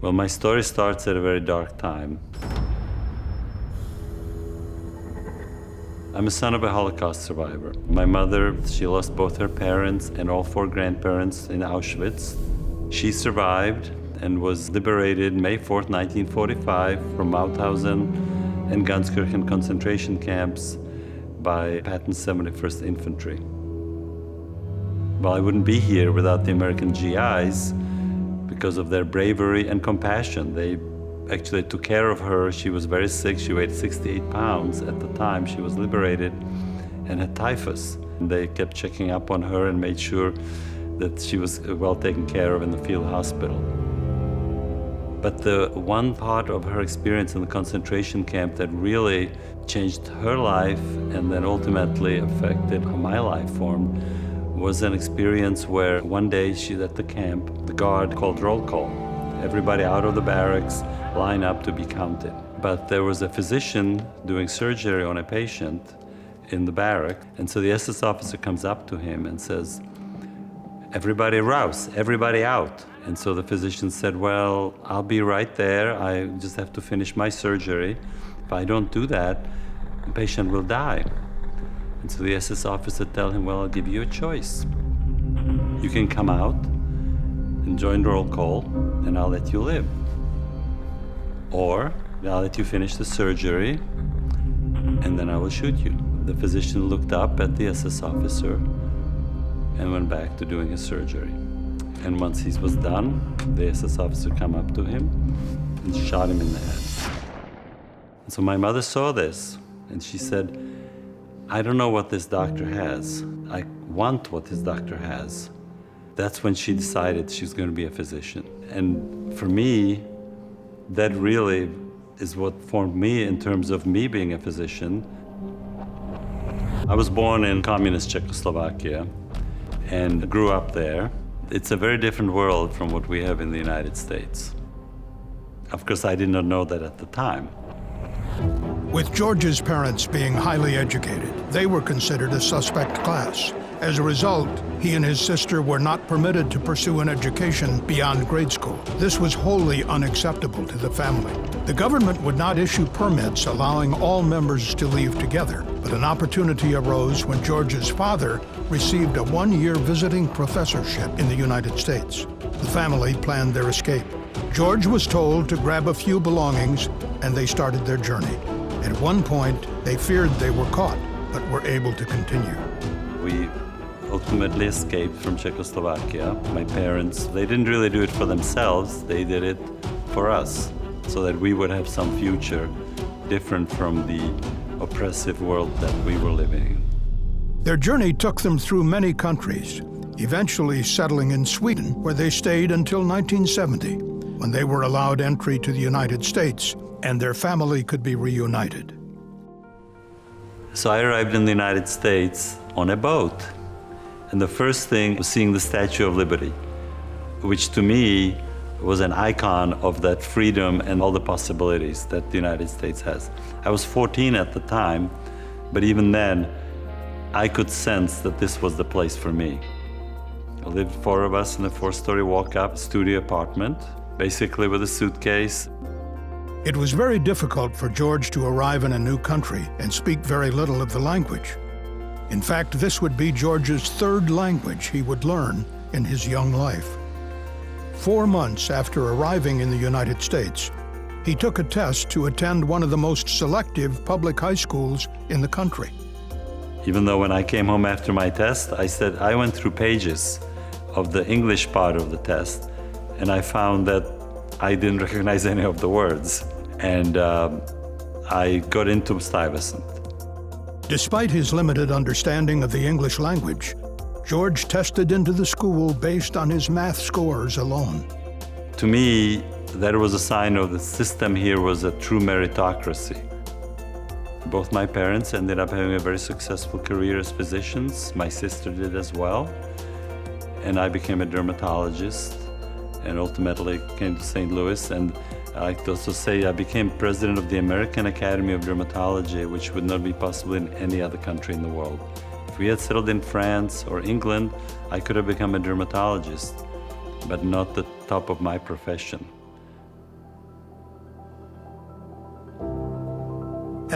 Well, my story starts at a very dark time. I'm a son of a Holocaust survivor. My mother, she lost both her parents and all 4 grandparents in Auschwitz. She survived and was liberated May 4th, 1945 from Mauthausen and Ganskirchen concentration camps by Patton's 71st Infantry. Well, I wouldn't be here without the American GIs because of their bravery and compassion. They actually took care of her. She was very sick. She weighed 68 pounds at the time she was liberated and had typhus. And they kept checking up on her and made sure that she was well taken care of in the field hospital. But the one part of her experience in the concentration camp that really changed her life and then ultimately affected how my life formed was an experience where one day she's at the camp, the guard called roll call. Everybody out of the barracks line up to be counted. But there was a physician doing surgery on a patient in the barrack, and so the SS officer comes up to him and says, "Everybody rouse, everybody out." And so the physician said, "Well, I'll be right there. I just have to finish my surgery. If I don't do that, the patient will die." And so the SS officer tell him, "Well, I'll give you a choice. You can come out and join the roll call, and I'll let you live. Or I'll let you finish the surgery, and then I will shoot you." The physician looked up at the SS officer and went back to doing his surgery. And once he was done, the SS officer came up to him and shot him in the head. And so my mother saw this, and she said, "I don't know what this doctor has. I want what this doctor has." That's when she decided she was going to be a physician. And for me, that really is what formed me in terms of me being a physician. I was born in communist Czechoslovakia and grew up there. It's a very different world from what we have in the United States. Of course, I did not know that at the time. With George's parents being highly educated, they were considered a suspect class. As a result, he and his sister were not permitted to pursue an education beyond grade school. This was wholly unacceptable to the family. The government would not issue permits allowing all members to leave together, but an opportunity arose when George's father received a 1-year visiting professorship in the United States. The family planned their escape. George was told to grab a few belongings, and they started their journey. At one point, they feared they were caught, but were able to continue. We ultimately escaped from Czechoslovakia. My parents, they didn't really do it for themselves, they did it for us, so that we would have some future different from the oppressive world that we were living in. Their journey took them through many countries, eventually settling in Sweden, where they stayed until 1970, when they were allowed entry to the United States and their family could be reunited. So I arrived in the United States on a boat. And the first thing was seeing the Statue of Liberty, which to me was an icon of that freedom and all the possibilities that the United States has. I was 14 at the time, but even then, I could sense that this was the place for me. I lived 4 of us in a 4-story walk-up studio apartment, basically with a suitcase. It was very difficult for George to arrive in a new country and speak very little of the language. In fact, this would be George's 3rd language he would learn in his young life. 4 months after arriving in the United States, he took a test to attend one of the most selective public high schools in the country. Even though when I came home after my test, I said I went through pages of the English part of the test, and I found that I didn't recognize any of the words. And I got into Stuyvesant. Despite his limited understanding of the English language, George tested into the school based on his math scores alone. To me, that was a sign of the system here was a true meritocracy. Both my parents ended up having a very successful career as physicians. My sister did as well. And I became a dermatologist and ultimately came to St. Louis. And I like to also say I became president of the American Academy of Dermatology, which would not be possible in any other country in the world. If we had settled in France or England, I could have become a dermatologist, but not the top of my profession.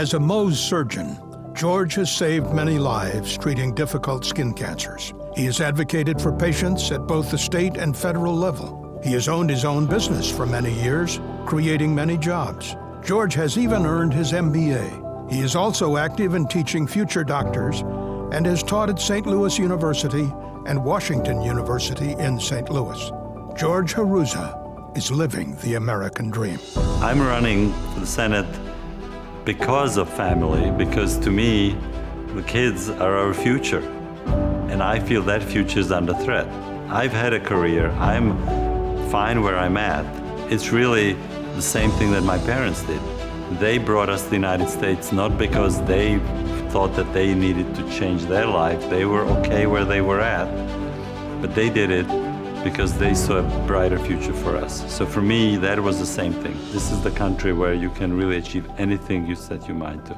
As a Mohs surgeon, George has saved many lives treating difficult skin cancers. He has advocated for patients at both the state and federal level. He has owned his own business for many years, creating many jobs. George has even earned his MBA. He is also active in teaching future doctors and has taught at St. Louis University and Washington University in St. Louis. George Hruza is living the American dream. I'm running for the Senate because of family, because to me, the kids are our future. And I feel that future is under threat. I've had a career. I'm fine where I'm at. It's really the same thing that my parents did. They brought us to the United States not because they thought that they needed to change their life. They were okay where they were at, but they did it because they saw a brighter future for us. So for me, that was the same thing. This is the country where you can really achieve anything you set your mind to.